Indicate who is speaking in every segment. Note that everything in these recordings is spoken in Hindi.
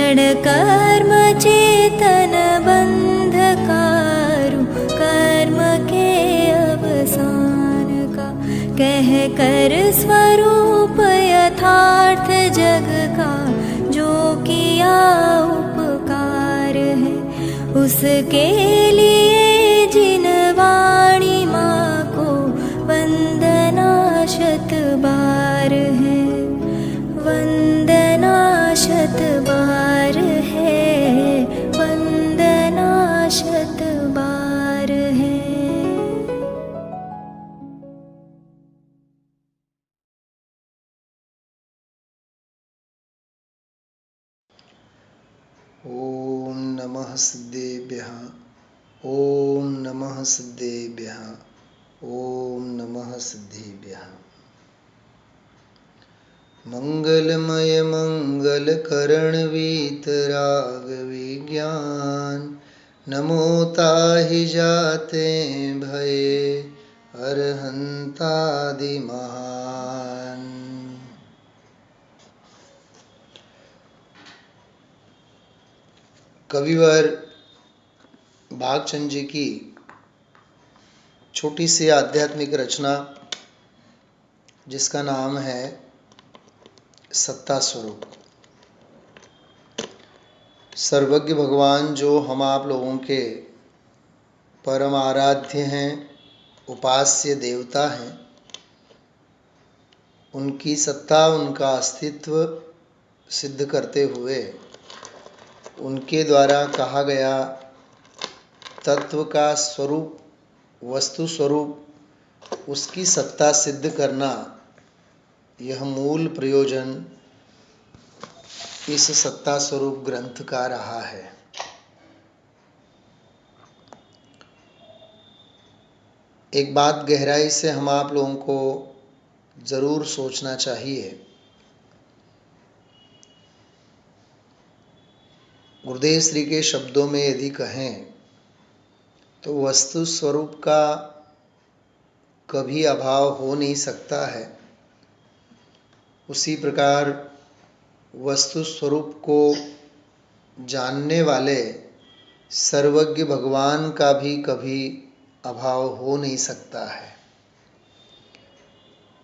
Speaker 1: क्षण कर्म चेतन बंधकारु, कर्म के अवसान का कह कर स्वरूप यथार्थ जग का, जो किया उपकार है उसके लिए जिन वाणी माँ को वंदना शत बार है, वंदना शत बार है, वंदना शत बार है।
Speaker 2: ओम नमः सिद्धेभ्यः, ओम नमः सिद्धेभ्यः, ओम नमः सिद्धेभ्यः। मंगलमय मंगल करण वीतराग विज्ञान, नमो ताहि जाते भये अरहंतादि महान। कविवर भागचंद जी की छोटी सी आध्यात्मिक रचना जिसका नाम है सत्ता स्वरूप। सर्वज्ञ भगवान जो हम आप लोगों के परम आराध्य हैं, उपास्य देवता हैं, उनकी सत्ता, उनका अस्तित्व सिद्ध करते हुए उनके द्वारा कहा गया तत्व का स्वरूप, वस्तु स्वरूप, उसकी सत्ता सिद्ध करना, यह मूल प्रयोजन इस सत्ता स्वरूप ग्रंथ का रहा है। एक बात गहराई से हम आप लोगों को जरूर सोचना चाहिए। गुरुदेव श्री के शब्दों में यदि कहें तो वस्तु स्वरूप का कभी अभाव हो नहीं सकता है। उसी प्रकार वस्तु स्वरूप को जानने वाले सर्वज्ञ भगवान का भी कभी अभाव हो नहीं सकता है।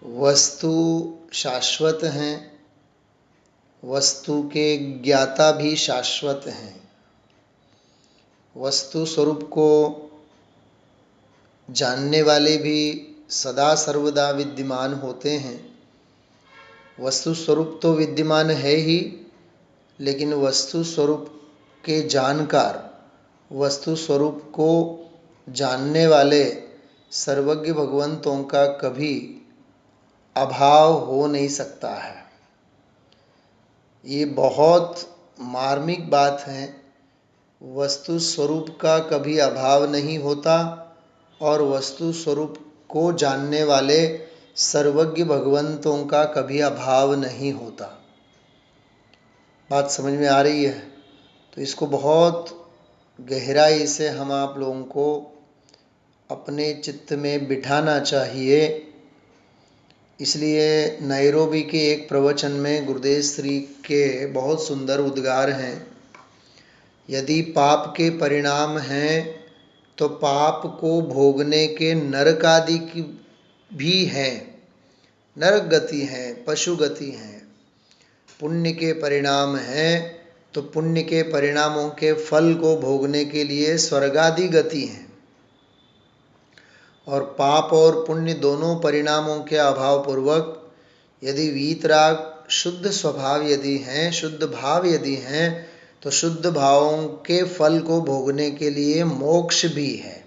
Speaker 2: वस्तु शाश्वत हैं, वस्तु के ज्ञाता भी शाश्वत हैं। वस्तु स्वरूप को जानने वाले भी सदा सर्वदा विद्यमान होते हैं। वस्तु स्वरूप तो विद्यमान है ही, लेकिन वस्तु स्वरूप के जानकार, वस्तु स्वरूप को जानने वाले सर्वज्ञ भगवंतों का कभी अभाव हो नहीं सकता है। ये बहुत मार्मिक बात है। वस्तु स्वरूप का कभी अभाव नहीं होता और वस्तु स्वरूप को जानने वाले सर्वज्ञ भगवंतों का कभी अभाव नहीं होता। बात समझ में आ रही है? तो इसको बहुत गहराई से हम आप लोगों को अपने चित्त में बिठाना चाहिए। इसलिए नैरोबी के एक प्रवचन में गुरुदेव श्री के बहुत सुंदर उद्गार हैं। यदि पाप के परिणाम हैं तो पाप को भोगने के नरक आदि की भी हैं, नरक गति है, पशु गति है। पुण्य के परिणाम हैं तो पुण्य के परिणामों के फल को भोगने के लिए स्वर्गादि गति है। और पाप और पुण्य दोनों परिणामों के अभाव पूर्वक यदि वीतराग शुद्ध स्वभाव यदि हैं, शुद्ध भाव यदि हैं, तो शुद्ध भावों के फल को भोगने के लिए मोक्ष भी है।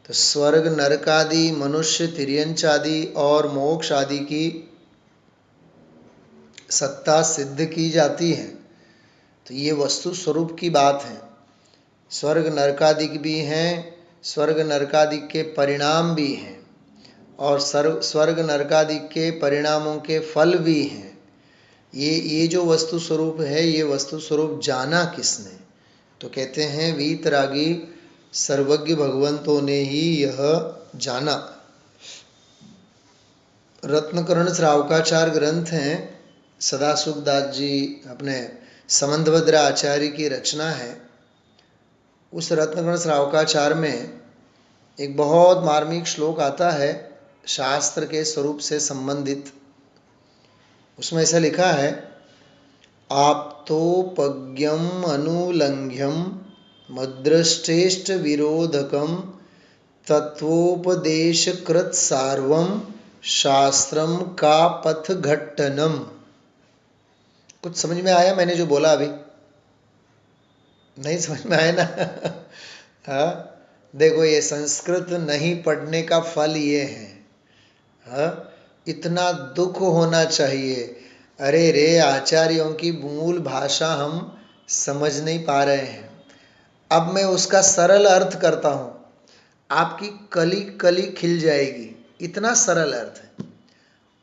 Speaker 2: तो स्वर्ग नरक आदि, मनुष्य, तिर्यंच आदि और मोक्ष आदि की सत्ता सिद्ध की जाती है। तो ये वस्तु स्वरूप की बात है। स्वर्ग नरकादि भी हैं, स्वर्ग नरकादि के परिणाम भी हैं और स्वर्ग नरकादि के परिणामों के फल भी हैं। ये जो वस्तु स्वरूप है, ये वस्तु स्वरूप जाना किसने? तो कहते हैं वीतरागी सर्वज्ञ भगवंतों ने ही यह जाना। रत्नकर्ण श्रावकाचार ग्रंथ हैं। सदासुख दास जी अपने समंतभद्र आचार्य की रचना है। उस रत्नगण श्रावकाचार में एक बहुत मार्मिक श्लोक आता है शास्त्र के स्वरूप से संबंधित। उसमें ऐसा लिखा है, आप्तोपज्ञम अनुलंघ्यम मद्रष्टेष्ट विरोधकम तत्वोपदेशकृत सार्वम शास्त्रम का पथघट्टनम। कुछ समझ में आया मैंने जो बोला अभी? नहीं समझ में आया ना? हाँ, देखो ये संस्कृत नहीं पढ़ने का फल ये है। हाँ, इतना दुख होना चाहिए। अरे रे, आचार्यों की मूल भाषा हम समझ नहीं पा रहे हैं। अब मैं उसका सरल अर्थ करता हूँ, आपकी कली कली खिल जाएगी। इतना सरल अर्थ है।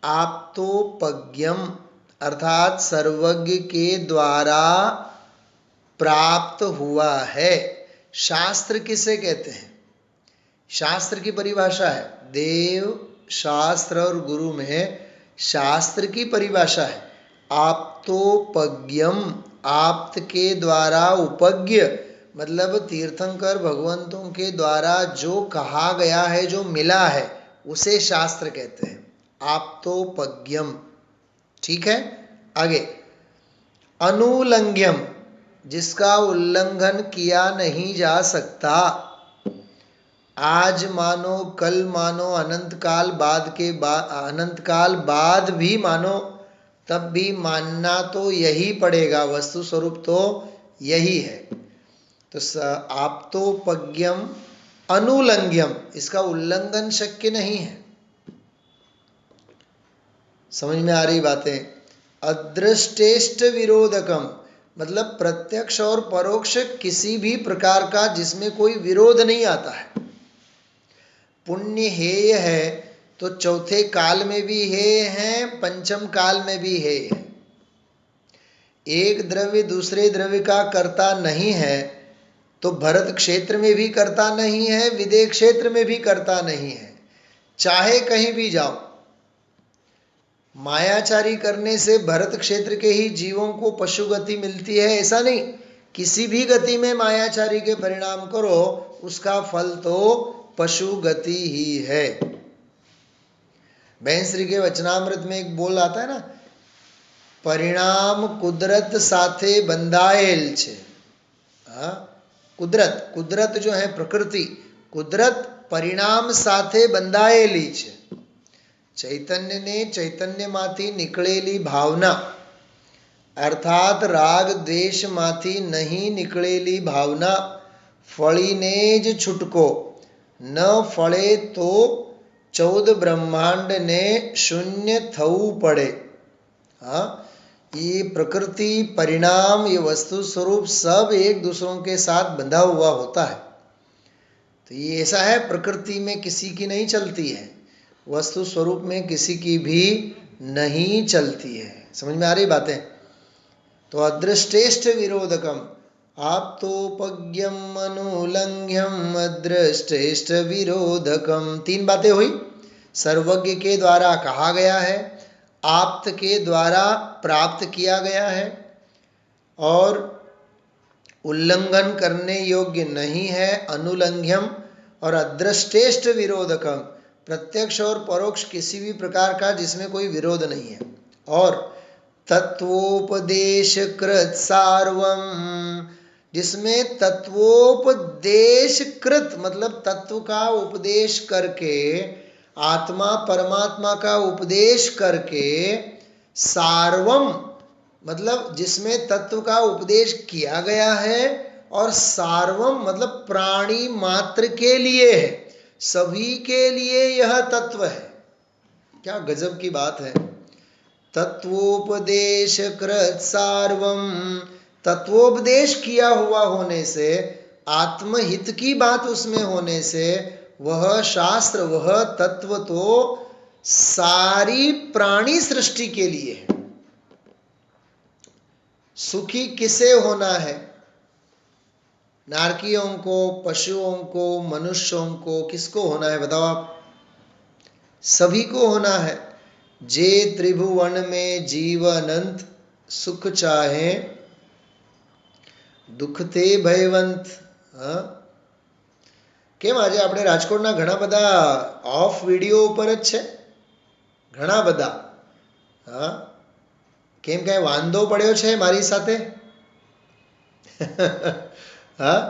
Speaker 2: आप तो पज्ञम अर्थात सर्वज्ञ के द्वारा प्राप्त हुआ है। शास्त्र किसे कहते हैं? शास्त्र की परिभाषा है, देव शास्त्र और गुरु में शास्त्र की परिभाषा है आप्तोपज्ञम, आप्त के द्वारा, उपज्ञ मतलब तीर्थंकर भगवंतों के द्वारा जो कहा गया है, जो मिला है, उसे शास्त्र कहते हैं, आप्तोपज्ञम। ठीक है, आगे अनुलंघ्यम, जिसका उल्लंघन किया नहीं जा सकता। आज मानो, कल मानो, अनंत काल बाद भी मानो, तब भी मानना तो यही पड़ेगा। वस्तु स्वरूप तो यही है। तो आप्तोपज्ञम अनुलंघ्यम, इसका उल्लंघन शक्य नहीं है। समझ में आ रही बातें? अदृष्टेष्ट विरोधकम मतलब प्रत्यक्ष और परोक्ष किसी भी प्रकार का जिसमें कोई विरोध नहीं आता है। पुण्य हेय है तो चौथे काल में भी हेय है, पंचम काल में भी हेय है। एक द्रव्य दूसरे द्रव्य का कर्ता नहीं है तो भरत क्षेत्र में भी कर्ता नहीं है, विदेह क्षेत्र में भी कर्ता नहीं है। चाहे कहीं भी जाओ, मायाचारी करने से भरत क्षेत्र के ही जीवों को पशु गति मिलती है ऐसा नहीं। किसी भी गति में मायाचारी के परिणाम करो, उसका फल तो पशु गति ही है। बैंश्री के वचनामृत में एक बोल आता है ना, परिणाम कुदरत साथे बंधाएल छे। कुदरत जो है प्रकृति, कुदरत परिणाम साथे बंधाएली छे। चैतन्य ने चैतन्यमांथी निकळेली भावना अर्थात राग द्वेष मांथी नहीं निकळेली भावना फळीने ज छूटको, न फळे तो 14 ब्रह्मांड ने शून्य थवू पड़े। ये प्रकृति, परिणाम, ये वस्तु स्वरूप सब एक दूसरों के साथ बंधा हुआ होता है। तो ये ऐसा है, प्रकृति में किसी की नहीं चलती है, वस्तु स्वरूप में किसी की भी नहीं चलती है। समझ में आ रही बातें? तो अदृष्टेष्ट विरोधकम आप्तोपज्ञम अनुलंघ्यम अदृष्टेष्ट विरोधकम। 3 बातें हुई। सर्वज्ञ के द्वारा कहा गया है, आप्त के द्वारा प्राप्त किया गया है, और उल्लंघन करने योग्य नहीं है अनुलंघ्यम, और अदृष्टेष्ट विरोधकम प्रत्यक्ष और परोक्ष किसी भी प्रकार का जिसमें कोई विरोध नहीं है, और तत्वोपदेश कृत सार्वम जिसमें तत्वोपदेश कृत मतलब तत्व का उपदेश करके, आत्मा परमात्मा का उपदेश करके, सार्वम मतलब जिसमें तत्व का उपदेश किया गया है, और सार्वम मतलब प्राणी मात्र के लिए है, सभी के लिए यह तत्व है। क्या गजब की बात है। तत्वोपदेश कृत सार्वम, तत्वोपदेश किया हुआ होने से, आत्महित की बात उसमें होने से, वह शास्त्र, वह तत्व तो सारी प्राणी सृष्टि के लिए है। सुखी किसे होना है? नारकियों को, पशुओं को, मनुष्यों को, किसको होना है बताओ आप? सभी को होना है। जे त्रिभुवन में जीव अनंत सुख चाहे દુઃખતે ભયવંત. હા, કેમ આજે આપણે રાજકોટના ઘણા બધા ઓફ વિડીયો ઉપર જ છે, ઘણા બધા. હા, કેમ કાંઈ વાંધો પડ્યો છે મારી સાથે? હા,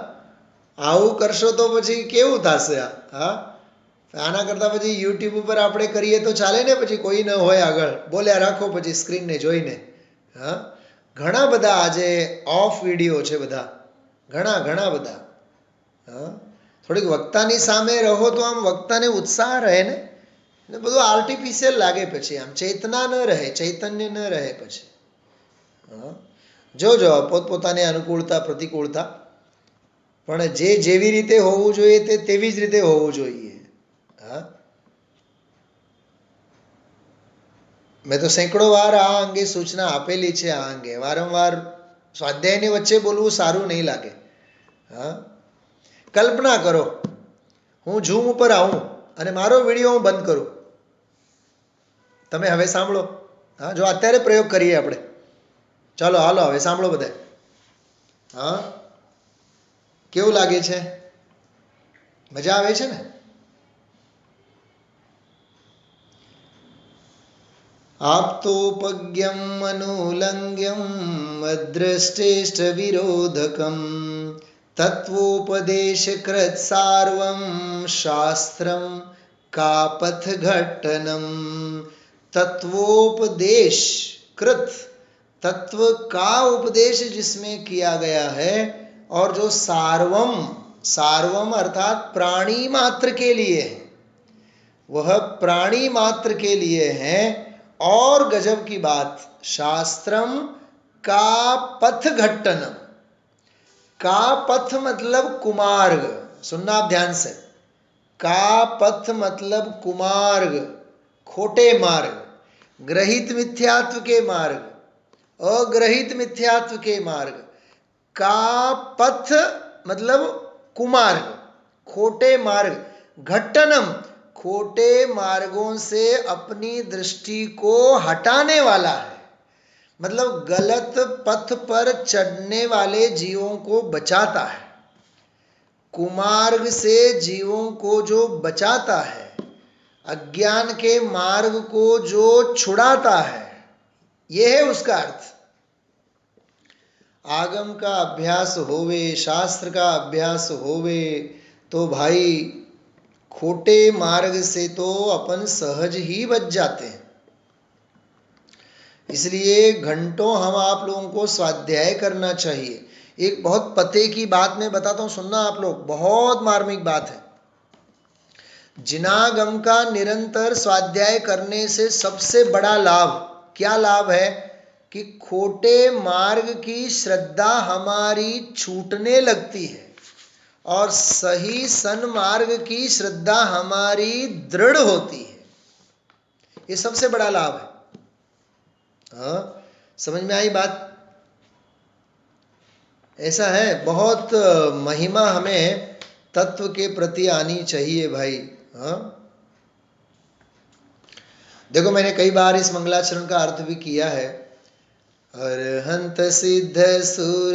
Speaker 2: આવું કરશો તો પછી કેવું થશે? હા, આના કરતાં પછી યુટ્યુબ ઉપર આપણે કરીએ તો ચાલે ને? પછી કોઈ ન હોય આગળ, બોલ્યા રાખો પછી સ્ક્રીનને જોઈને. હા, ઘણા બધા આજે ઓફ વિડીયો છે બધા, ઘણા ઘણા બધા. હા, થોડીક વક્તાની સામે રહો તો આમ વક્તાને ઉત્સાહ રહે ને, બધું આર્ટિફિશિયલ લાગે પછી, આમ ચેતના ન રહે, ચૈતન્ય ન રહે પછી. હા, જોજો પોતપોતાની અનુકૂળતા પ્રતિકૂળતા, પણ જે જેવી રીતે હોવું જોઈએ તે તેવી જ રીતે હોવું જોઈએ. હા, મેં તો સેંકડો વાર આ અંગે સૂચના આપેલી છે. આ અંગે વારંવાર સ્વાધ્યાયની વચ્ચે બોલવું સારું નહીં લાગે. હા, કલ્પના કરો હું ઝૂમ ઉપર આવું અને મારો વિડીયો હું બંધ કરું. તમે હવે સાંભળો. હા, જો અત્યારે પ્રયોગ કરીએ આપણે. ચાલો હાલો હવે સાંભળો બધા. હા, કેવું લાગે છે? મજા આવે છે ને? આપ્તોપગ્યમ મનોલંગ્યમ અદ્રષ્ટેષ્ટ વિરોધકમ તત્વોપદેશકૃત સાર્વમ શાસ્ત્રમ कापथघट्टनम. तत्वोपदेशकृत, तत्व का उपदेश जिसमें किया गया है, और जो सार्वम, सार्वम अर्थात प्राणी मात्र के लिए है, वह प्राणी मात्र के लिए है. और गजब की बात, शास्त्रम का पथघट्टनम. का पथ मतलब कुमार्ग, सुनना आप ध्यान से. का पथ मतलब कुमार्ग, खोटे मार्ग, ग्रहित मिथ्यात्व के मार्ग, अग्रहित मिथ्यात्व के मार्ग. का पथ मतलब कुमार्ग, खोटे मार्ग. घट्टनम, खोटे मार्गों से अपनी दृष्टि को हटाने वाला है, मतलब गलत पथ पर चढ़ने वाले जीवों को बचाता है. कुमार्ग से जीवों को जो बचाता है, अज्ञान के मार्ग को जो छुड़ाता है, यह है उसका अर्थ. आगम का अभ्यास होवे, शास्त्र का अभ्यास होवे तो भाई खोटे मार्ग से तो अपन सहज ही बच जाते हैं. इसलिए घंटों हम आप लोगों को स्वाध्याय करना चाहिए. एक बहुत पते की बात मैं बताता हूँ, सुनना आप लोग, बहुत मार्मिक बात है. जिनागम का निरंतर स्वाध्याय करने से सबसे बड़ा लाभ क्या लाभ है? कि खोटे मार्ग की श्रद्धा हमारी छूटने लगती है और सही सन्मार्ग की श्रद्धा हमारी दृढ़ होती है. ये सबसे बड़ा लाभ है. हाँ, समझ में आई बात? ऐसा है, बहुत महिमा हमें तत्व के प्रति आनी चाहिए भाई. हाँ, देखो मैंने कई बार इस मंगलाचरण का अर्थ भी किया है. अरहंत सिद्ध सुर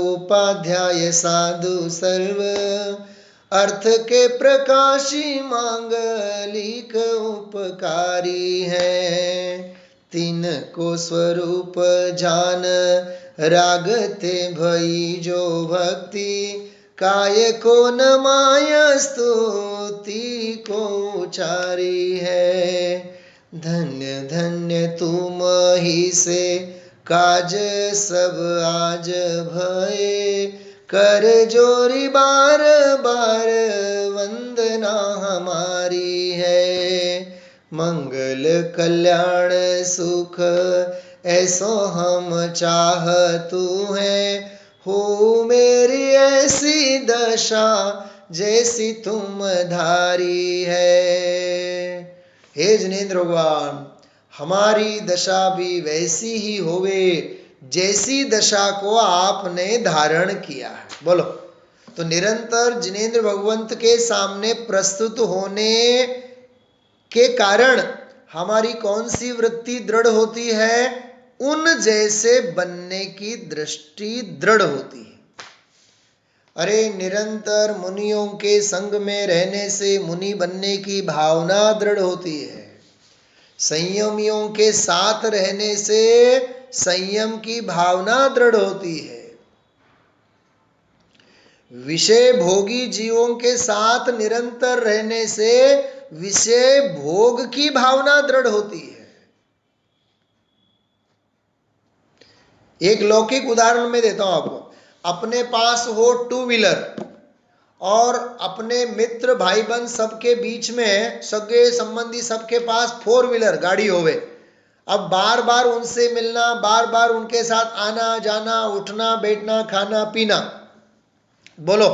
Speaker 2: उपाध्याय साधु सर्व अर्थ के प्रकाशी मांगलिक उपकारी है. तीन को स्वरूप जान रागते भई जो भक्ति काय को न माया स्तुति को उचारी है. धन्य धन्य तुम ही से काज सब आज भये कर जोरी बार बार वंदना हमारी है. मंगल कल्याण सुख ऐसो हम चाहतु है हो मेरी ऐसी दशा जैसी तुम धारी है. हे जिनेंद्र भगवान, हमारी दशा भी वैसी ही होवे जैसी दशा को आपने धारण किया है. बोलो. तो निरंतर जिनेंद्र भगवंत के सामने प्रस्तुत होने के कारण हमारी कौन सी वृत्ति दृढ़ होती है? उन जैसे बनने की दृष्टि दृढ़ होती है. अरे निरंतर मुनियों के संग में रहने से मुनि बनने की भावना दृढ़ होती है। संयमियों के साथ रहने से संयम की भावना दृढ़ होती है। विषय भोगी जीवों के साथ निरंतर रहने से विषय भोग की भावना दृढ़ होती है। एक लौकिक उदाहरण मैं देता हूं आपको। अपने पास हो टू व्हीलर और अपने मित्र भाई बंद सबके बीच में सगे संबंधी सबके पास फोर व्हीलर गाड़ी होवे। अब बार बार उनसे मिलना, बार बार उनके साथ आना जाना, उठना बैठना, खाना पीना, बोलो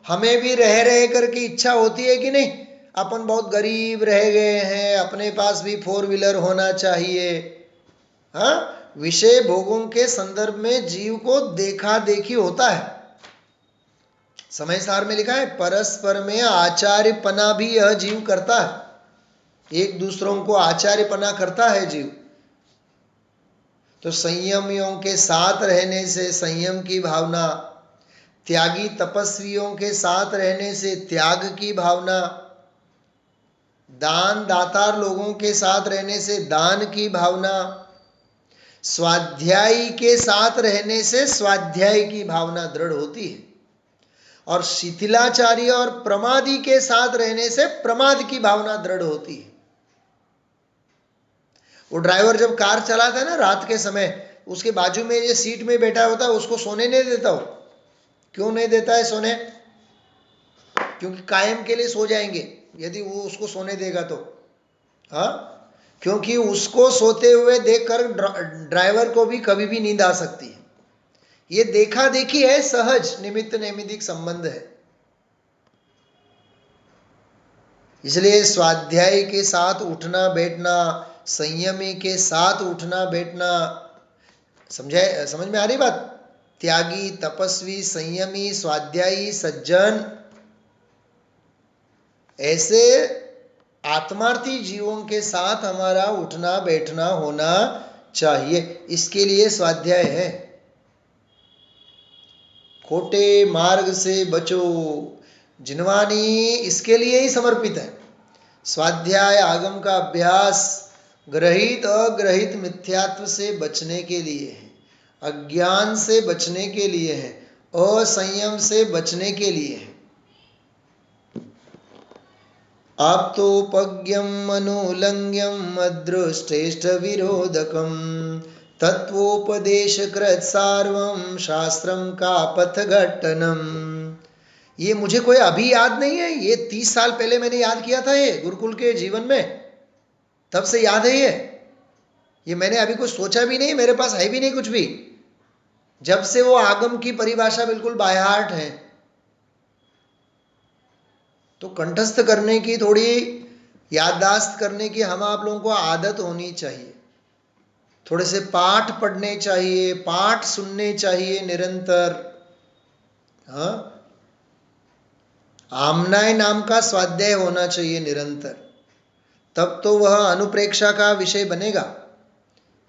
Speaker 2: हमें भी रह करके इच्छा होती है कि नहीं? अपन बहुत गरीब रह गए हैं, अपने पास भी फोर व्हीलर होना चाहिए। हाँ, विषय भोगों के संदर्भ में जीव को देखा देखी होता है। समय सार में लिखा है परस्पर में आचार्यपना भी यह जीव करता है। एक दूसरों को आचार्यपना करता है जीव। तो संयमियों के साथ रहने से संयम की भावना, त्यागी तपस्वियों के साथ रहने से त्याग की भावना, दान दातार लोगों के साथ रहने से दान की भावना, स्वाध्यायी के साथ रहने से स्वाध्याय की भावना दृढ़ होती है, और शिथिलाचारी और प्रमादी के साथ रहने से प्रमाद की भावना दृढ़ होती है। वो ड्राइवर जब कार चलाता है ना रात के समय, उसके बाजू में ये सीट में बैठा होता है, उसको सोने नहीं देता हो। क्यों नहीं देता है सोने? क्योंकि कायम के लिए सो जाएंगे यदि वो उसको सोने देगा तो। हाँ, क्योंकि उसको सोते हुए देखकर ड्राइवर को भी कभी भी नींद आ सकती है। ये देखा देखी है, सहज निमित्त नैमित्तिक संबंध है। इसलिए स्वाध्याय के साथ उठना बैठना, संयमी के साथ उठना बैठना, समझ में आ रही बात? त्यागी तपस्वी संयमी स्वाध्यायी सज्जन, ऐसे आत्मार्थी जीवों के साथ हमारा उठना बैठना होना चाहिए। इसके लिए स्वाध्याय है। खोटे मार्ग से बचो, जिनवानी इसके लिए ही समर्पित है। स्वाध्याय आगम का अभ्यास ग्रहित अग्रहित मिथ्यात्व से बचने के लिए है, अज्ञान से बचने के लिए है, असंयम से बचने के लिए है। आप्तोपज्ञम अनुलंघ्यम अदृष्टेष्ट विरोधकम तत्वोपदेशकृत सार्वम शास्त्रम का पथघट्टनम। ये मुझे कोई अभी याद नहीं है, ये 30 साल पहले मैंने याद किया था, ये गुरुकुल के जीवन में, तब से याद है ये मैंने अभी कुछ सोचा भी नहीं, मेरे पास है भी नहीं कुछ भी। जब से वो आगम की परिभाषा बिल्कुल बायहार्ट है, तो कंठस्थ करने की, थोड़ी याददाश्त करने की हम आप लोगों को आदत होनी चाहिए। थोड़े से पाठ पढ़ने चाहिए, पाठ सुनने चाहिए निरंतर। हाँ, आमनाय नाम का स्वाध्याय होना चाहिए निरंतर, तब तो वह अनुप्रेक्षा का विषय बनेगा।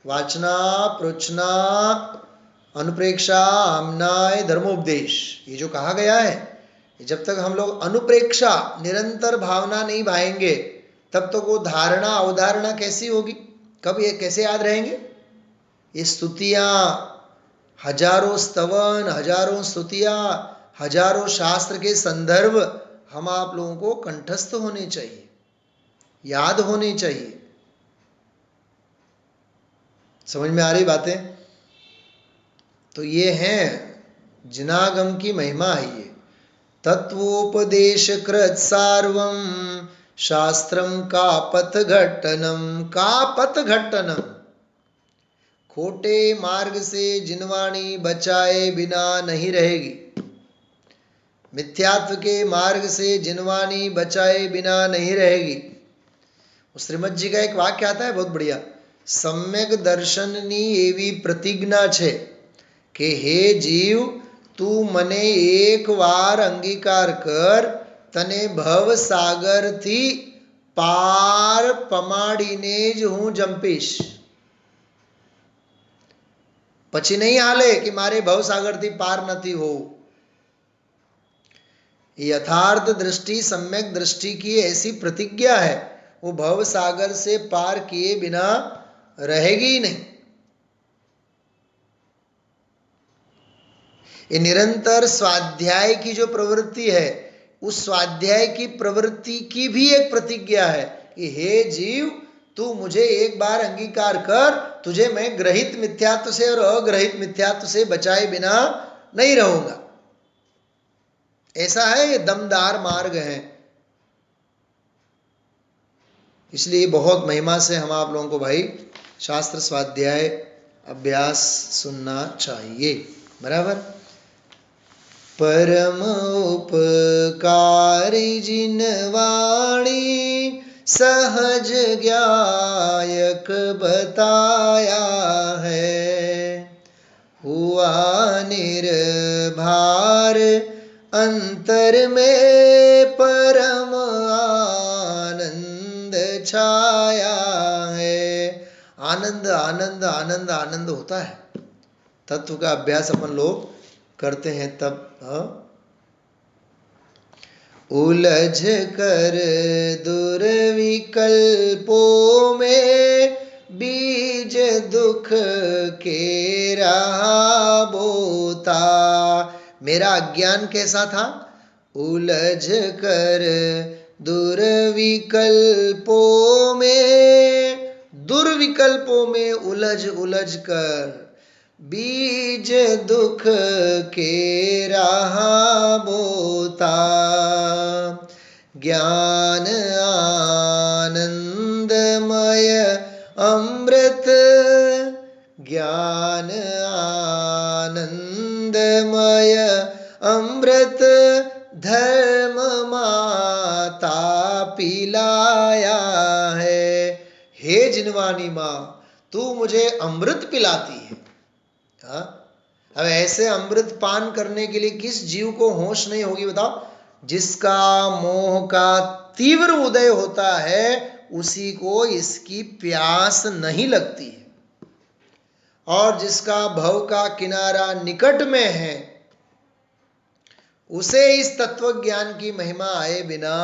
Speaker 2: वाचना प्रोचना अनुप्रेक्षा आमनाय धर्मोपदेश, ये जो कहा गया है, जब तक हम लोग अनुप्रेक्षा निरंतर भावना नहीं भाएंगे तब तक वो धारणा अवधारणा कैसी होगी, कब ये कैसे याद रहेंगे? ये स्तुतियाँ, हजारों स्तवन, हजारों स्तुतियाँ, हजारों शास्त्र के संदर्भ हम आप लोगों को कंठस्थ होने चाहिए, याद होने चाहिए। समझ में आ रही बातें? तो ये है जिनागम की महिमा है। ये तत्वोपदेश कृत सार्वम शास्त्रम का पथघट्टनम। खोटे मार्ग से जिनवाणी बचाए बिना नहीं रहेगी, मिथ्यात्व के मार्ग से जिनवाणी बचाए बिना नहीं रहेगी। श्रीमद जी का एक वाक्य आता है बहुत बढ़िया, सम्यक दर्शननी एवी प्रतिज्ञा छे कि हे जीव तू मने एक वार अंगीकार कर, तने भव सागर थी पार पमाड़ीने ज हूँ जंपीश। પછી નહીં હાલે કે મારે ભવસાગરથી પાર નથી હોવું. यथार्थ दृष्टि, सम्यक दृष्टि की ऐसी प्रतिज्ञा है, वो भव सागर से पार किए बिना रहेगी ही नहीं। ये निरंतर स्वाध्याय की जो प्रवृत्ति है, उस स्वाध्याय की प्रवृत्ति की भी एक प्रतिज्ञा है कि हे जीव, तू मुझे एक बार अंगीकार कर, तुझे मैं ग्रहित मिथ्यात्व से और अग्रहित मिथ्यात्व से बचाए बिना नहीं रहूंगा। ऐसा है, ये दमदार मार्ग है। इसलिए बहुत महिमा से हम आप लोगों को भाई शास्त्र स्वाध्याय अभ्यास सुनना चाहिए, बराबर। परम उपकारी जिन वाणी सहज ज्ञायक बताया है, हुआ निर्भार अंतर में परम आनंद छाया है। आनंद आनंद आनंद आनंद होता है। तत्व का अभ्यास अपन लोग करते हैं तब उलझ कर दुर्विकल्पों में बीज दुख के रहा बोता। मेरा अज्ञान कैसा था? उलझ कर दुर्विकल्पों में, दुर्विकल्पों में उलझ उलझ कर बीज दुख के रहा बोता। ज्ञान आनंदमय अमृत, ज्ञान आनंदमय अमृत धर्म माता पिलाया है। हे जिनवानी माँ, तू मुझे अमृत पिलाती है। अब ऐसे अमृत पान करने के लिए किस जीव को होश नहीं होगी बताओ? जिसका मोह का तीव्र उदय होता है, उसी को इसकी प्यास नहीं लगती है। और जिसका भव का किनारा निकट में है, उसे इस तत्व ज्ञान की महिमा आए बिना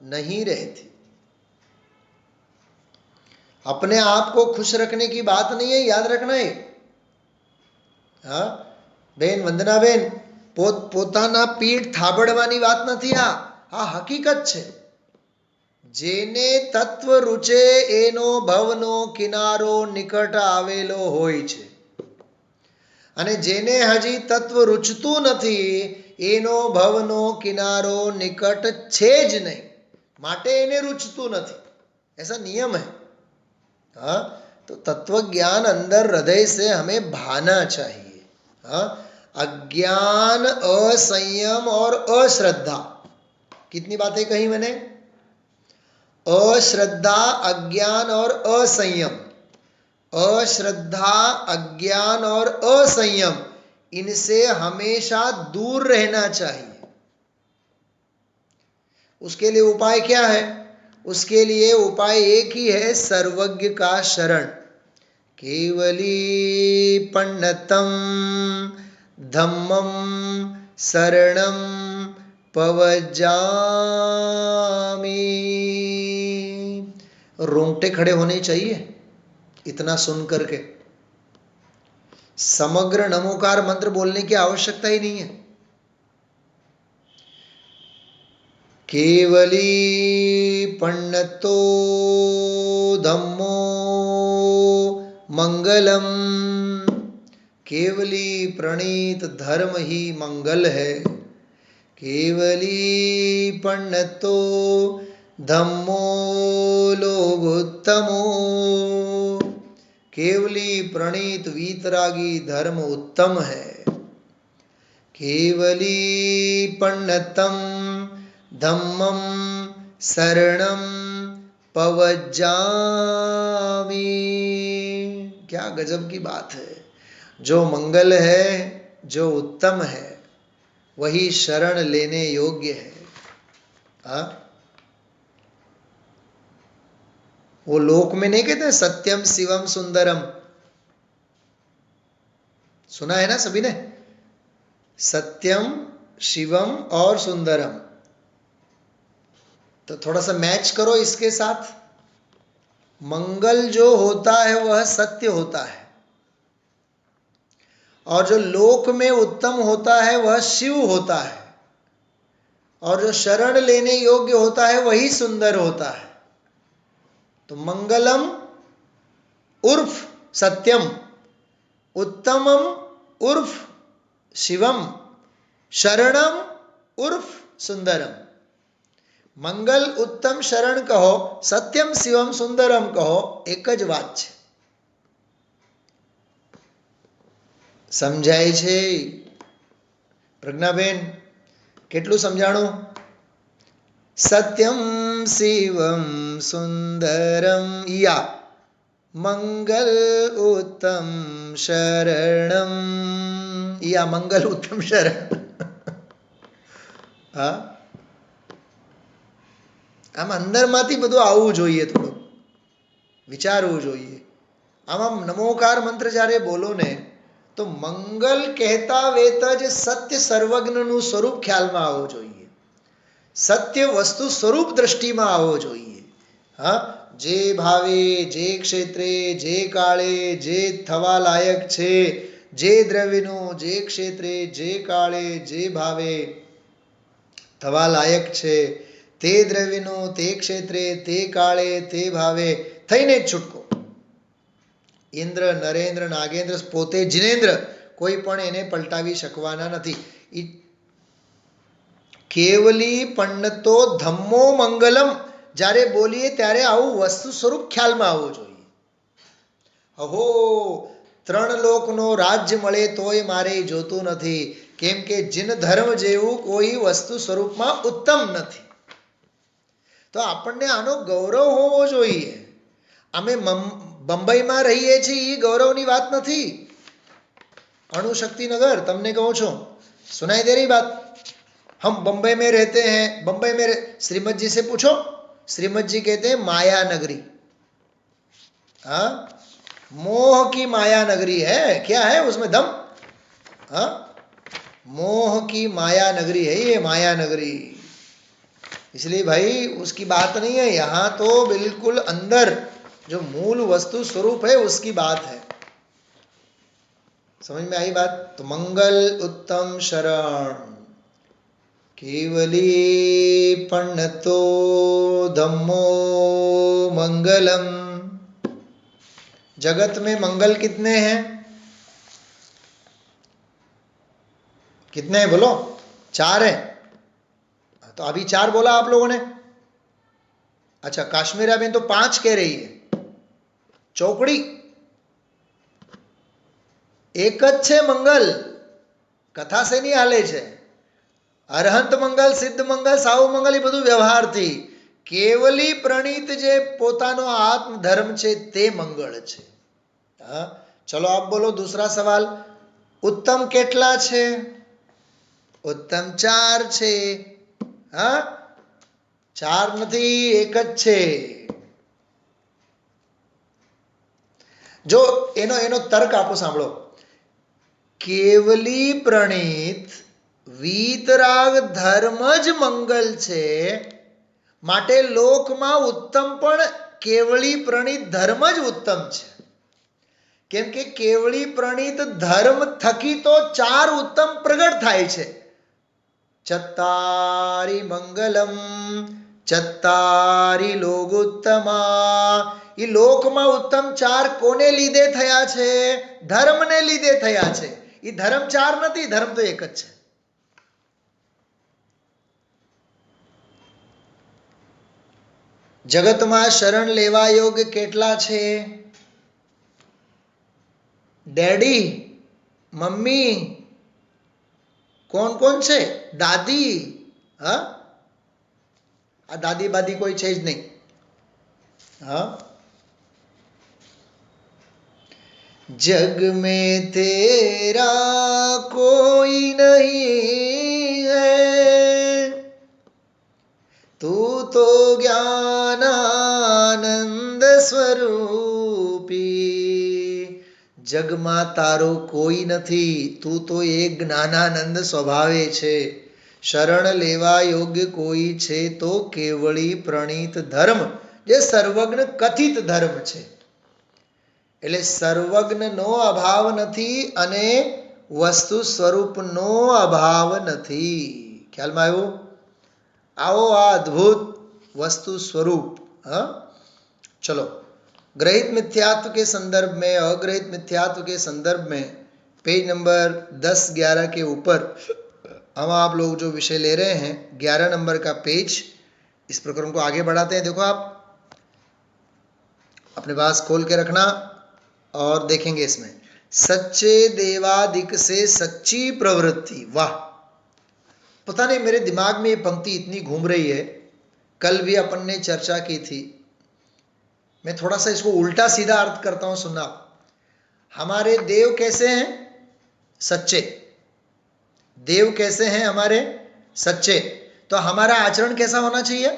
Speaker 2: नहीं रहती। अपने आप को खुश रखने की बात नहीं है, याद रखना है। હા બેન વંદનાબેન, પોતાના પીઠ થાબડવાની વાત નથી, આ હકીકત છે। જેને તત્વ રૂચે એનો ભવનો કિનારો નિકટ આવેલો હોય છે, અને જેને હજી તત્વ રૂચતું નથી એનો ભવનો કિનારો નિકટ છે જ નહીં, માટે એને રૂચતું નથી। ऐसा नियम है। हाँ, तो तत्व ज्ञान अंदर हृदय से हमें भाना चाहिए। अज्ञान, असंयम और अश्रद्धा, कितनी बातें कही मैंने? अश्रद्धा, अज्ञान और असंयम। अश्रद्धा, अज्ञान और असंयम, इनसे हमेशा दूर रहना चाहिए। उसके लिए उपाय क्या है? उसके लिए उपाय एक ही है, सर्वज्ञ का शरण। केवली पण्णतम धम्मम शरणम पवजामि। रोंगटे खड़े होने चाहिए इतना सुन करके। समग्र नमोकार मंत्र बोलने की आवश्यकता ही नहीं है। केवली पण्णतो धम्मो मंगलम। केवली प्रणीत धर्म ही मंगल है। केवली पण्णतो धम्मो लोगोत्तमो। केवली प्रणीत वीतरागी धर्म उत्तम है। केवली पण्णतम धम्मम शरणम पवजामि। क्या गजब की बात है। जो मंगल है, जो उत्तम है, वही शरण लेने योग्य है। वो लोक में नहीं कहते सत्यम शिवम सुंदरम? सुना है ना सभी ने? सत्यम शिवम और सुंदरम। तो थोड़ा सा मैच करो इसके साथ। मंगल जो होता है वह सत्य होता है, और जो लोक में उत्तम होता है वह शिव होता है, और जो शरण लेने योग्य होता है वही सुंदर होता है। तो मंगलम उर्फ सत्यम, उत्तमम उर्फ शिवम, शरणम उर्फ सुंदरम। मंगल उत्तम शरण कहो, सत्यम शिवम सुंदरम कहो, एक ज વાત છે। સમજાય છે પ્રજ્ઞાબેન? કેટલું સમજાણું? સત્યમ શિવમ સુંદરમ યા મંગલ ઉત્તમ શરણમ, યા મંગલ ઉત્તમ શરણ। હા, આમ અંદરમાંથી બધું આવવું જોઈએ, થોડું વિચારવું જોઈએ। આમ નમોકાર મંત્ર જ્યારે બોલો ને તો મંગલ કહેતા વેત જ સત્ય સર્વજ્ઞનું સ્વરૂપ ખ્યાલમાં આવવું જોઈએ, સત્ય વસ્તુ સ્વરૂપ દ્રષ્ટિમાં આવવો જોઈએ। હા, જે ભાવે, જે ક્ષેત્રે, જે કાળે, જે થવા લાયક છે, જે દ્રવ્યનું જે ક્ષેત્રે, જે કાળે, જે ભાવે થવા લાયક છે, તે દ્રવ્યનું તે ક્ષેત્રે, તે કાળે, તે ભાવે થઈને જ છૂટકો। ઇન્દ્ર, નરેન્દ્ર, નાગેન્દ્ર, પોતે જિનેન્દ્ર કોઈ પણ એને પલટાવી શકવાના નથી। કેવલી પણ્ણતો ધમ્મો મંગલમ જ્યારે બોલીએ ત્યારે આવું વસ્તુ સ્વરૂપ ખ્યાલમાં આવવું જોઈએ। અહો, 3 લોકનો રાજ્ય મળે તોય મારે જોતું નથી, કેમ કે જીન ધર્મ જેવું કોઈ વસ્તુ સ્વરૂપમાં ઉત્તમ નથી। તો આપણને આનો ગૌરવ હોવો જોઈએ। અમે બંબઈમાં રહીએ છીએ એ ગૌરવની વાત નથી। अणुशक्तिनगर, तुमने कहो छो, सुनाई दे रही बात? हम बंबई में रहते हैं, बंबई में श्रीमद जी से पूछो, श्रीमद जी कहते हैं माया नगरी। हाँ, मोह की माया नगरी है। क्या है उसमें दम? हाँ, मोह की माया नगरी है ये, माया नगरी। इसलिए भाई उसकी बात नहीं है यहाँ, तो बिल्कुल अंदर जो मूल वस्तु स्वरूप है उसकी बात है। समझ में आई बात? तो मंगल उत्तम शरण, केवली पण्णतो धम्मो मंगलम। जगत में मंगल कितने हैं? कितने हैं बोलो? 4 हैं। तो अभी 4 बोला आप लोगों ने। अच्छा, काश्मीरा बेन तो 5 कह रही है। चौकड़ी एक ज छे मंगल, कथा से नहीं हाले छे। अरहंत मंगल, सिद्ध मंगल, साव मंगल ए बधुं व्यवहारथी। केवली प्रणीत जे पोतानो आत्म धर्म छे ते मंगल छे। हाँ, चलो आप बोलो दूसरा सवाल। उत्तम केटला छे? उत्तम 4 छे। हाँ, 4 नथी, एक ज छे। जो एनो एनो तर्क आपो सांभळो। केवली प्रणीत वीतराग धर्म ज मंगल छे, माटे लोकमां उत्तम पण केवली प्रणीत धर्म ज उत्तम छे। केम के केवली प्रणीत धर्म थकी तो 4 उत्तम प्रगट थाय छे। चत्तारि मंगलम चत्तारि लोकोत्तमा। ये लोकमां उत्तम 4 कोने लीधे थया छे? धर्मने लीधे थया छे। ये धर्म 4 नथी, धर्म तो एक ज छे। जगतमां शरण लेवा योग्य केटला छे? डैडी, मम्मी, कौन कौन छे? दादी। हाँ, आ दादी बादी कोई छे ज नहीं। हाँ, जग में तेरा कोई नहीं है, तू तो ज्ञानानंद स्वरूपी। जग में तारो कोई नहीं, तू तो एक ज्ञानानंद स्वभावे छे। શરણ લેવા યોગ્ય કોઈ છે તો કેવળી પ્રણીત ધર્મ, જે સર્વજ્ઞ કથિત ધર્મ છે. એટલે સર્વજ્ઞનો અભાવ નથી અને વસ્તુ સ્વરૂપનો અભાવ નથી. ખ્યાલમાં આવ્યું? આવો આ અદ્ભુત वस्तु स्वरूप. हाँ, चलो ग्रहित मिथ्यात्व के संदर्भ में अग्रहित मिथ्यात्व के संदर्भ में पेज नंबर 10-11 के ऊपर हम आप लोग जो विषय ले रहे हैं 11 नंबर का पेज, इस प्रकरण को आगे बढ़ाते हैं. देखो आप अपने पास खोल के रखना और देखेंगे इसमें सच्चे देवादिक से सच्ची प्रवृत्ति. वाह, पता नहीं मेरे दिमाग में ये पंक्ति इतनी घूम रही है, कल भी अपन ने चर्चा की थी. मैं थोड़ा सा इसको उल्टा सीधा अर्थ करता हूं, सुनना. हमारे देव कैसे हैं? सच्चे. देव कैसे हैं हमारे? सच्चे. तो हमारा आचरण कैसा होना चाहिए?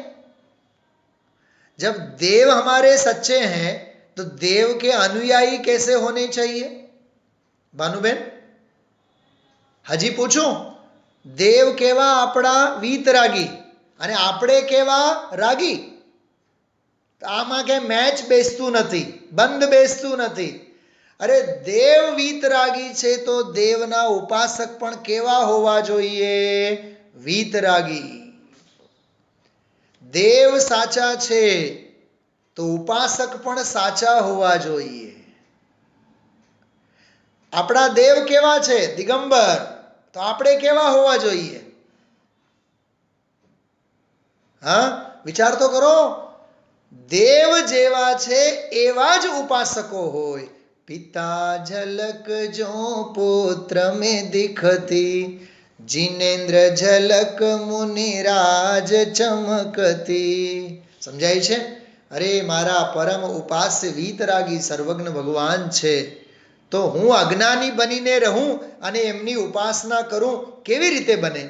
Speaker 2: जब देव हमारे सच्चे हैं तो देव के अनुयायी कैसे होने चाहिए? भानुबेन हजी पूछूं? देव केवा आपड़ा वीतरागी અને આપણે કેવા રાગી? આમાં કે મેચ બેસતું નથી, બંધ બેસતું નથી. અરે દેવ વીતરાગી છે તો દેવના ઉપાસક પણ કેવા હોવા જોઈએ? વીતરાગી. દેવ સાચા છે તો ઉપાસક પણ સાચા હોવા જોઈએ. આપણા દેવ કેવા છે? દિગંબર. તો આપણે કેવા હોવા જોઈએ? હા, વિચાર તો કરો. દેવ જેવા છે એવા જ ઉપાસકો હોય. પિતા ઝલક જો પુત્ર में दिखती, जिनेन्द्र झलक मुनिराज चमकती. સમજાય છે? અરે મારા પરમ ઉપાસ્ય વીતરાગી સર્વજ્ઞ ભગવાન છે, તો હું અજ્ઞાની બનીને રહું અને એમની ઉપાસના કરું, કેવી રીતે બને?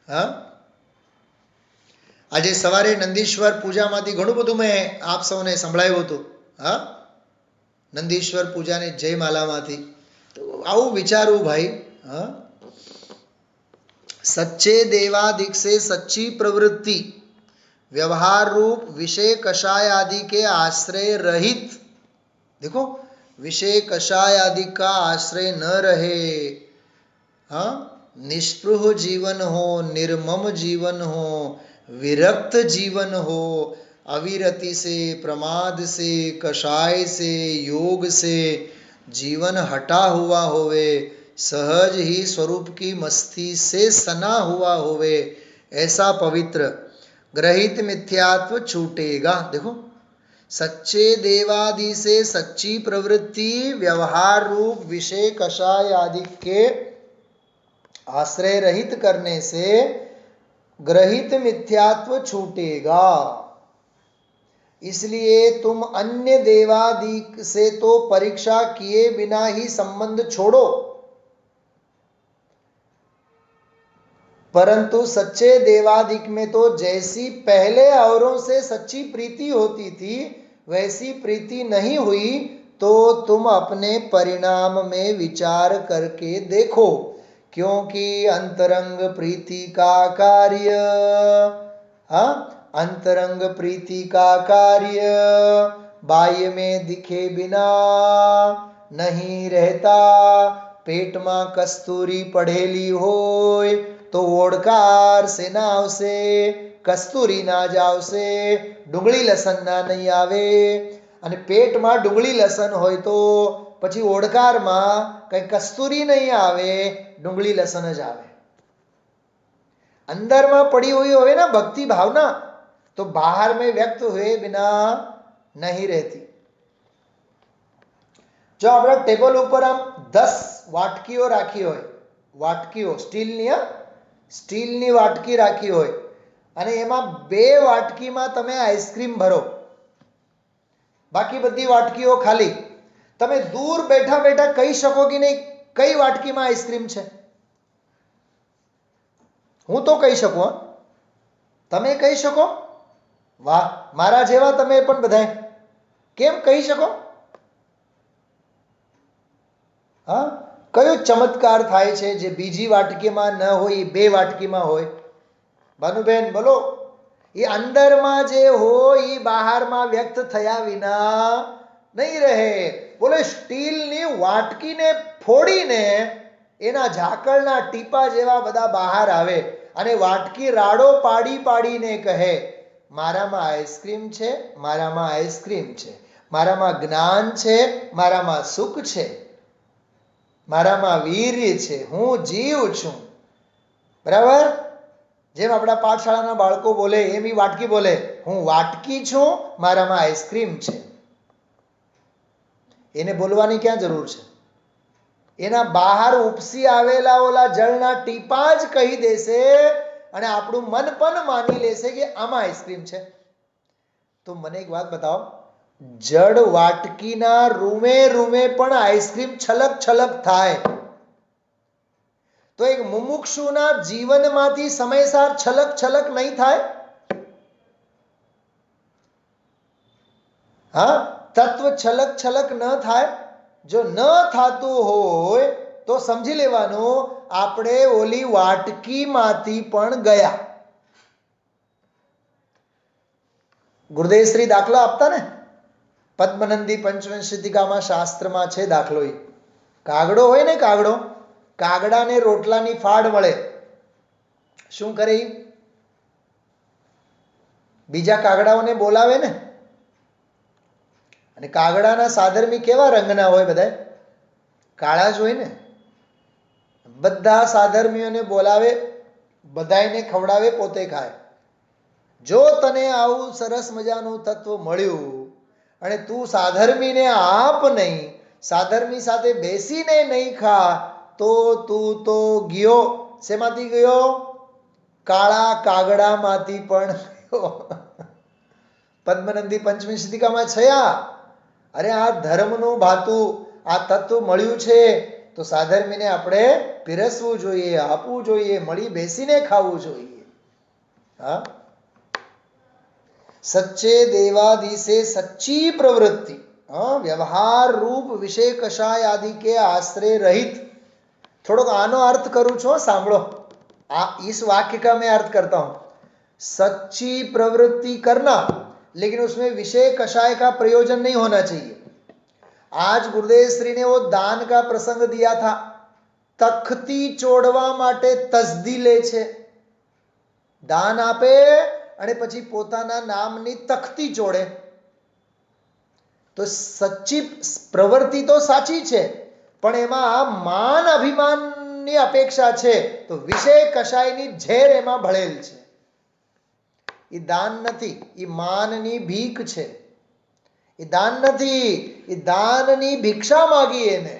Speaker 2: હા, આજે સવારે નંદીશ્વર પૂજામાંથી ઘણું બધું મેં આપ સૌને સંભળાવ્યું હતું. હા, નંદીશ્વર પૂજાની જયમાલામાંથી. તો આવું વિચારવું ભાઈ. હા, सच्चे देवादिक से सच्ची प्रवृत्ति व्यवहार रूप विषय कषाय आदि के आश्रय रहित. देखो, विषय कषाय आदि का आश्रय न रहे. हाँ, निष्पृह जीवन हो, निर्मम जीवन हो, विरक्त जीवन हो, अविरति से, प्रमाद से, कषाय से, योग से जीवन हटा हुआ होवे, सहज ही स्वरूप की मस्ती से सना हुआ होवे, ऐसा पवित्र ग्रहित मिथ्यात्व छूटेगा. देखो, सच्चे देवादि से सच्ची प्रवृत्ति व्यवहार रूप विषय कषाय आदि के आश्रय रहित करने से ग्रहित मिथ्यात्व छूटेगा. इसलिए तुम अन्य देवादि से तो परीक्षा किए बिना ही संबंध छोड़ो, परंतु सच्चे देवादिक में तो जैसी पहले औरों से सच्ची प्रीति होती थी वैसी प्रीति नहीं हुई, तो तुम अपने परिणाम में विचार करके देखो, क्योंकि अंतरंग प्रीति का कार्य, हाँ, अंतरंग प्रीति का कार्य बाह्य में दिखे बिना नहीं रहता. पेट में कस्तूरी पढ़ेली होय तो ओडकार से ना आवशे, कस्तूरी ना ज आवशे, डુંગળી લસણ ના નહીં આવે. અને પેટમાં ડુંગળી લસણ હોય તો પછી ઓડકારમાં કઈ કસ્તુરી નહીં આવે, ડુંગળી લસણ જ આવે. અંદરમાં પડી हुई होवे ना भक्ति भावना, तो बाहर में व्यक्त हुए बिना नहीं रहती. जो अपना टेबल ऊपर आम 10 વાટકીઓ રાખી હોય, વાટકીઓ સ્ટીલની વાટકી રાખી હોય અને એમાં 2 વાટકીમાં તમે આઈસ્ક્રીમ ભરો, બાકી બધી વાટકીઓ ખાલી. તમે દૂર બેઠા બેઠા કહી શકો કે નહીં કઈ વાટકીમાં આઈસ્ક્રીમ છે? હું તો કહી શકું. તમે કહી શકો? વાહ, મારા જેવા તમે પણ બધાય કેમ કહી શકો? હા, કયો ચમત્કાર થાય છે જે બીજી વાટકીમાં ન હોય એ બે વાટકીમાં હોય? ભાનુબેન બોલો. એ અંદરમાં જે હોય એ બહારમાં વ્યક્ત થયા વિના નહીં રહે. બોલે સ્ટીલની વાટકીને ફોડીને એના ઝાકળના ટીપા જેવા બધા બહાર આવે અને વાટકી રાડો પાડી પાડીને કહે, મારામાં આઈસ્ક્રીમ છે, મારામાં આઈસ્ક્રીમ છે, મારામાં જ્ઞાન છે, મારામાં સુખ છે, મારામાં વીર્ય છે, હું જીવ છું. બરાબર? જેમ આપણા પાઠશાળાના બાળકો બોલે એમ ઈ વાટકી બોલે, હું વાટકી છું, મારામાં આઈસ્ક્રીમ છે. એને બોલવાની ક્યાં જરૂર છે? એના બહાર ઉપસી આવેલા ઓલા જળના ટીપા જ કહી દેશે અને આપણું મન પણ માની લેશે કે આમાં આઈસ્ક્રીમ છે. તો મને એક વાત બતાવો, જળ વાટકીના રૂમે રૂમે પણ આઈસ્ક્રીમ છલક છલક થાય તો એક મુમુક્ષુના જીવનમાંથી સમયસાર છલક છલક નહીં થાય? હા, તત્વ છલક છલક ન થાય? જો ન થતું હોય તો સમજી લેવાનું આપણે ઓલી વાટકીમાંથી પણ ગયા. ગુરુદેવશ્રી દાખલો આપતા ને, પદ્મનંદી પંચવંશિકામાં શાસ્ત્રમાં છે દાખલો. એ કાગડો હોય ને, કાગડો, કાગડાને રોટલાની ફાડ મળે, શું કરે? બીજા કાગડાઓને બોલાવે ને. અને કાગડાના સાધર્મી કેવા રંગના હોય? બધા કાળા જ હોય ને. બધા સાધર્મીઓને બોલાવે, બધાને ખવડાવે, પોતે ખાય. જો તને આવું સરસ મજાનું તત્વ મળ્યું અને તું સાધર્મીને આપ નહીં, સાધર્મી સાથે બેસીને નહીં ખા, તો તું તો ગયો. શેમાંથી ગયો? કાળા કાગડામાંથી પણ ગયો. પદ્મનંદી પંચવિંશતિકામાં છયા. અરે આ ધર્મનું ભાતું આ તત્વ મળ્યું છે તો સાધર્મીને આપણે પીરસવું જોઈએ, આપવું જોઈએ, મળી બેસીને ખાવું જોઈએ. હા, સચ્ચે દેવાદિશે સચ્ચી प्रवृत्ति, व्यवहार रूप विषय कषाय आदि के आश्रय रहित. थोड़ा आनो अर्थ करूँ छो, सांभळो. इस वाक्य का मैं अर्थ करता हूं. सच्ची प्रवृत्ति करना, लेकिन उसमें विषय कषाय का प्रयोजन नहीं होना चाहिए. आज गुरुदेव श्री ने वो दान का प्रसंग दिया था. तख्ती चोड़वा माटे तस्दी ले छे. दान आपे અને પછી પોતાના નામની તખ્તી ચોડે. તો સચ્ચી પ્રવૃત્તિ તો સાચી છે, પણ એમાં માન અભિમાનની અપેક્ષા છે, તો વિષય કશાયની ઝેર એમાં ભળેલ છે. એ દાન નથી, એ માનની ભીખ છે. એ દાન નથી, એ દાનની ભિક્ષા માગી એને.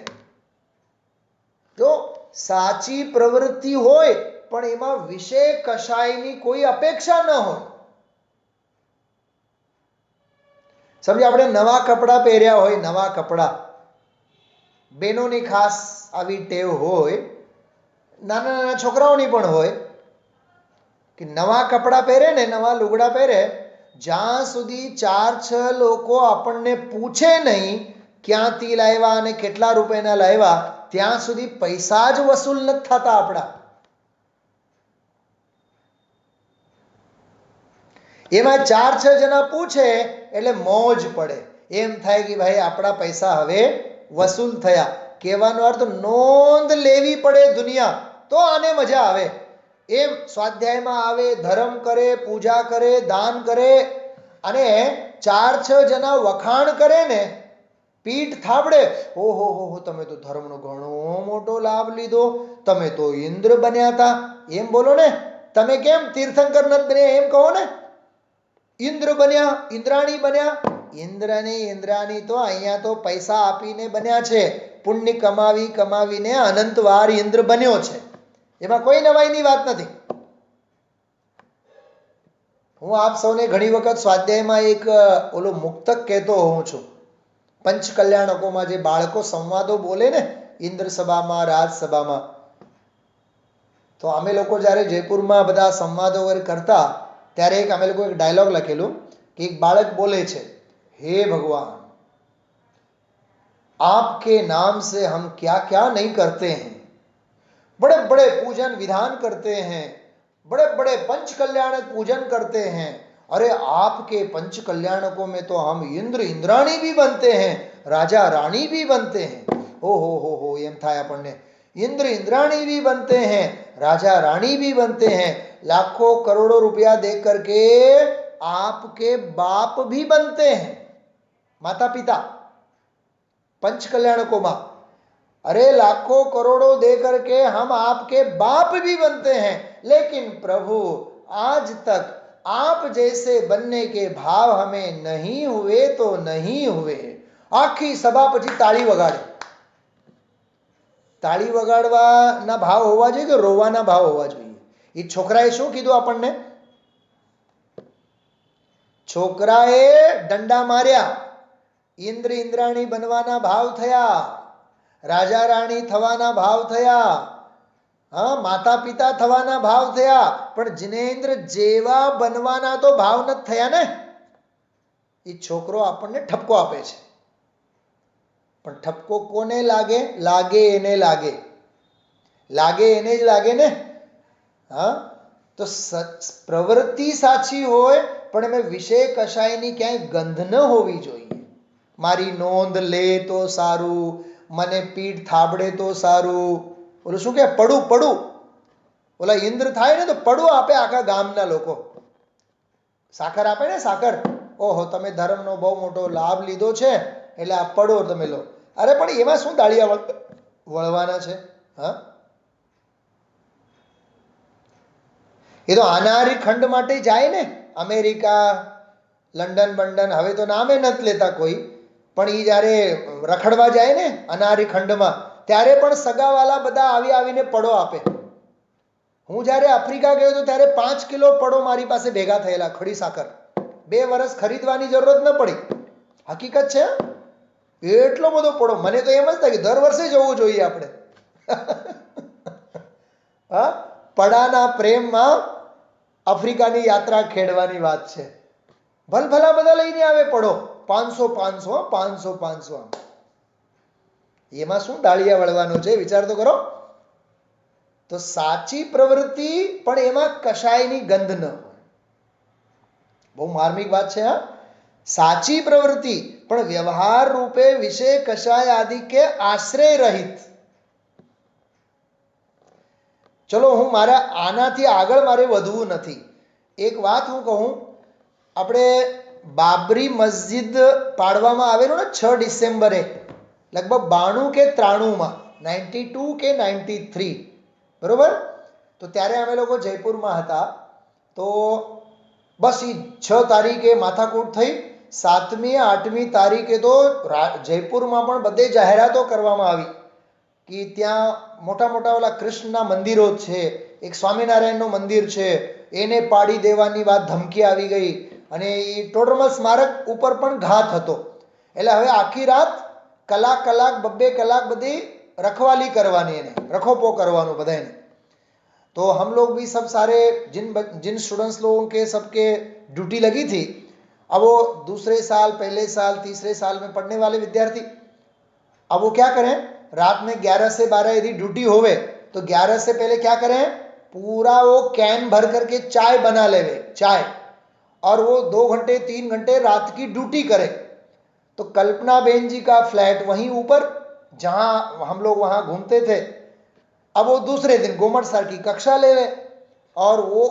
Speaker 2: જો સાચી પ્રવૃત્તિ હોય પણ એમાં વિષય કશાયની કોઈ અપેક્ષા ન હોય. સમજો આપણે નવા કપડાં પહેર્યા હોય, નવા કપડાં, બહેનોની ખાસ આવી ટેવ હોય, નાના નાના છોકરાઓની પણ હોય કે નવા કપડાં પહેરે ને, નવા લુગડા પહેરે, જ્યાં સુધી 4-6 લોકો આપણને પૂછે નહીં ક્યાંથી લાવ્યા અને કેટલા રૂપિયાના લાવ્યા, ત્યાં સુધી પૈસા જ વસૂલ નથી થતા આપણા. એમાં 4-6 જણા પૂછે એટલે મોજ પડે. એમ થાય કે ભાઈ આપણા પૈસા હવે વસૂલ થયા. કહેવાનો અર્થ નોંધ લેવી પડે દુનિયા, તો આને મજા આવે. એમ સ્વાધ્યાયમાં આવે, ધર્મ કરે, પૂજા કરે, દાન કરે, અને 4-6 જણા વખાણ કરે ને, પીઠ થાબડે, ઓહો હો, તમે તો ધર્મનો ઘણો મોટો લાભ લીધો, તમે તો ઇન્દ્ર બન્યા હતા. એમ બોલો ને. તમે કેમ તીર્થંકર નથી બન્યા એમ કહો ને. ઇન્દ્ર બન્યા, ઇન્દ્રાણી બન્યા. ઇન્દ્રની ઇન્દ્રાણી તો અહીંયા તો પૈસા આપીને બન્યા છે. પુણ્ય કમાવી કમાવીને અનંતવાર ઇન્દ્ર બન્યો છે. એમાં કોઈ નવાઈની વાત નથી. હું આપ સૌને ઘણી વખત સ્વાધ્યાયમાં એક ઓલો મુક્તક કહેતો હોઉં છું. પંચકલ્યાણકોમાં જે બાળકો સંવાદો બોલે ને, ઇન્દ્ર સભામાં, રાજસભામાં, તો અમે લોકો જ્યારે જયપુરમાં બધા સંવાદો કરતા ત્યારે અમે લોકો એક ડાયલોગ લખેલું કે એક બાળક બોલે છે, હે ભગવાન, आपके नाम से हम क्या क्या नहीं करते हैं। बड़े बड़े पूजन विधान करते हैं, बड़े बड़े पंच कल्याणक पूजन करते हैं। अरे आपके पंच कल्याणकों में तो हम इंद्र इंद्राणी भी बनते हैं, राजा रानी भी बनते हैं। हो एम थाय આપણને इंद्र इंद्राणी भी बनते हैं, राजा रानी भी बनते हैं। लाखों करोड़ों रुपया दे करके आपके बाप भी बनते हैं, माता पिता पंच कल्याणकों में। अरे लाखों करोड़ों दे करके हम आपके बाप भी बनते हैं, लेकिन प्रभु आज तक आप जैसे बनने के भाव हमें नहीं हुए तो नहीं हुए। आखी सभा પછી તાળી વગાડે। તાળી વગાડવાના ભાવ હોવા જોઈએ કે રોવાના ભાવ હોવા જોઈએ? એ છોકરાએ શું કીધું આપણને? છોકરાએ દંડા માર્યા, इंद्र इंद्राणी बनवाना भाव थया, राजा राणी थवाना भाव थया, हाँ माता पिता थवाना भाव थया, पण जिनेन्द्र जेवा बनवाना तो भाव न थया ने। ये छोकरो आपने ठपको आपे छे, पण ठपको कोने लागे? लागे एने लागे, लागे एने ज लागे ने। हाँ तो प्रवृत्ति साची होय पण एमे विषय कशायनी क्यांय गंध न होवी जोईए। मारी नोंध ले तो सारू, मने पीठ थाबड़े तो सारू। बोलो शू के पड़ू पड़ू, बोला इंद्र थाय ने तो पड़ू आपे आखा गामना लोको। साकर आपे ने साकर, ओहो तमे धर्मनो बहु मोटो लाभ लीधो छे એટલે આ પડો તમે લો। અરે પણ એમાં શું દાળિયા વળવાના છે? હા એ તો અનારી ખંડ માટે જાય ને, અમેરિકા લંડન બંડન, હવે તો નામે નથી લેતા કોઈ, પણ એ જ્યારે રખડવા જાય ને અનારી ખંડમાં, ત્યારે પણ સગાવાલા બધા આવી આવીને પડો આપે। હું જ્યારે આફ્રિકા ગયો તો ત્યારે 5 કિલો પડો મારી પાસે ભેગા થયેલા, ખડી સાકર। 2 વર્ષ ખરીદવાની જરૂરત ન પડી, હકીકત છે। એટલો બધો પડો, મને તો એમ જ થાય કે દર વર્ષે જવું જોઈએ આપણે। હા પડાના પ્રેમમાં આફ્રિકાની યાત્રા ખેડવાની વાત છે। ભલભલા બધા લઈને આવે પડો, 500 500 500 500। એમાં શું દાળિયા વળવાનું છે વિચાર તો કરો। તો સાચી પ્રવૃત્તિ પણ એમાં કશાયની ગંધ ન હોય। બહુ માર્મિક વાત છે હા। સાચી પ્રવૃત્તિ પણ વ્યવહાર રૂપે વિષય કશાય આદિ કે આશ્રય રહિત। ચલો હું મારા આનાથી આગળ મારે વધવું નથી। એક વાત હું કહું, આપણે બાબરી મસ્જિદ પાડવામાં આવેલું ને 6 ડિસેમ્બરે લગભગ 92 કે 93માં, 92 કે 93 બરોબર। તો ત્યારે અમે લોકો જયપુરમાં હતા। તો બસ એ 6 તારીખે માથાકૂટ થઈ, 7મી 8મી તારીખે તો જયપુરમાં પણ બધે જાહેરાતો કરવામાં આવી કે ત્યાં મોટા મોટા ઓલા કૃષ્ણના મંદિરો છે, એક સ્વામિનારાયણનું મંદિર છે, એને પાડી દેવાની વાત ધમકી આવી ગઈ, અને એ ટોડરમલ સ્મારક ઉપર પણ ઘાત હતો। એટલે હવે આખી રાત કલાક કલાક 2 કલાક બધી રખવાલી કરવાની, એને રખોપો કરવાનું બધાને। तो हम लोग भी सब सारे जिन स्टूडेंट्स लोगों के सबके ड्यूटी लगी थी, अब वो दूसरे साल पहले साल तीसरे साल में पढ़ने वाले विद्यार्थी, अब वो क्या करें, रात में 11 से 12 यदि ड्यूटी होवे तो 11 से पहले क्या करें, पूरा वो कैन भर करके चाय बना लेवे, चाय, और वो 2 घंटे 3 घंटे रात की ड्यूटी करे। तो कल्पना बेन जी का फ्लैट वहीं ऊपर, जहाँ हम लोग वहाँ घूमते थे, अब वो दूसरे दिन गोमट सर की कक्षा लेवे, और वो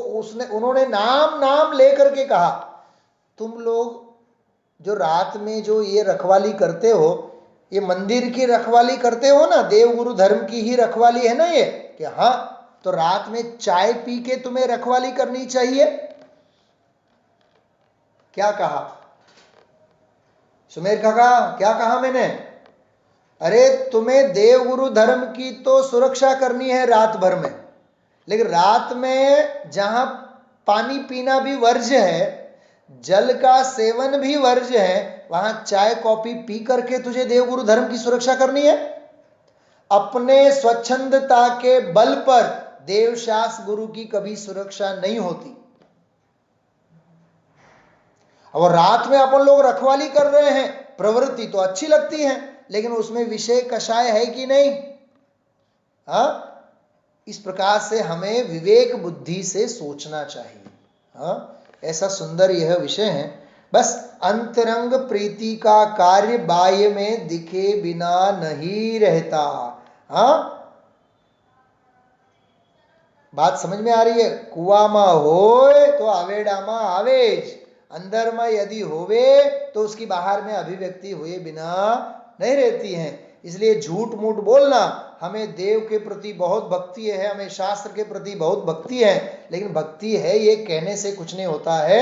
Speaker 2: उन्होंने नाम लेकर के कहा, तुम लोग जो रात में जो ये रखवाली करते हो, ये मंदिर की रखवाली करते हो ना, देवगुरु धर्म की ही रखवाली है ना ये? कि हाँ, तो रात में चाय पी के तुम्हें रखवाली करनी चाहिए। क्या कहा सुमेर काका, क्या कहा मैंने? अरे तुम्हें देवगुरु धर्म की तो सुरक्षा करनी है रात भर में, लेकिन रात में जहां पानी पीना भी वर्ज्य है, जल का सेवन भी वर्ज्य है, वहां चाय कॉफी पी करके तुझे देवगुरु धर्म की सुरक्षा करनी है? अपने स्वच्छंदता के बल पर देवशास गुरु की कभी सुरक्षा नहीं होती। और रात में अपन लोग रखवाली कर रहे हैं, प्रवृत्ति तो अच्छी लगती है, लेकिन उसमें विषय कषाय है कि नहीं? हाँ, इस प्रकार से हमें विवेक बुद्धि से सोचना चाहिए। हाँ, ऐसा सुंदर यह विषय है। बस अंतरंग प्रीति का कार्य बाह्य में दिखे बिना नहीं रहता। हाँ, बात समझ में आ रही है? कुआ में होए तो आवेड़ा में आवेज, अंदर में यदि होवे तो उसकी बाहर में अभिव्यक्ति हुए बिना नहीं रहती है। इसलिए झूठ मूठ बोलना, हमें देव के प्रति बहुत भक्ति है, हमें शास्त्र के प्रति बहुत भक्ति है, लेकिन भक्ति है ये कहने से कुछ नहीं होता है।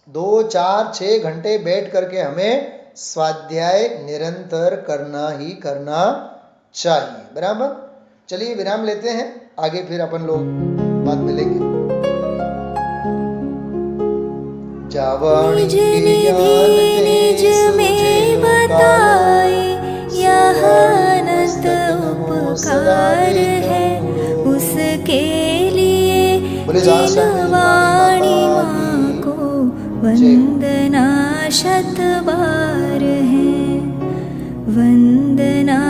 Speaker 2: 2, 4, 6 घंटे बैठ करके हमें स्वाध्याय निरंतर करना ही करना चाहिए। बराबर? चलिए विराम लेते हैं, आगे फिर अपन लोग बात मिलेंगे।
Speaker 1: निज निधि निज में बताए, यह अनंत उपकार है उसके लिए जिन वाणी माँ को वंदना शत बार है, वंदना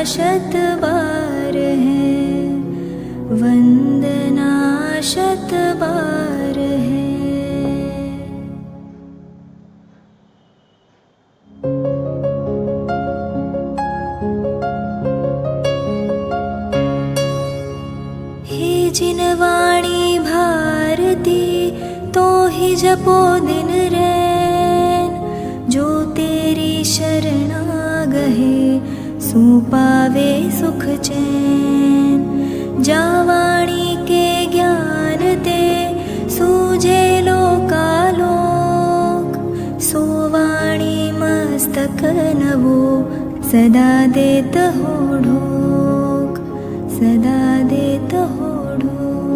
Speaker 1: शत बार है, वंदना शत बार है। हे जिन वाणी भारती तो ही जपो दिन रैन, जो तेरी शरणा गहे सो पावे सुख चैन। जा वाणी के ज्ञान दे सूझे लोकालोक, सो वाणी मस्तक नवो सदा देत हो ढोक, सदा देत हो ढोक।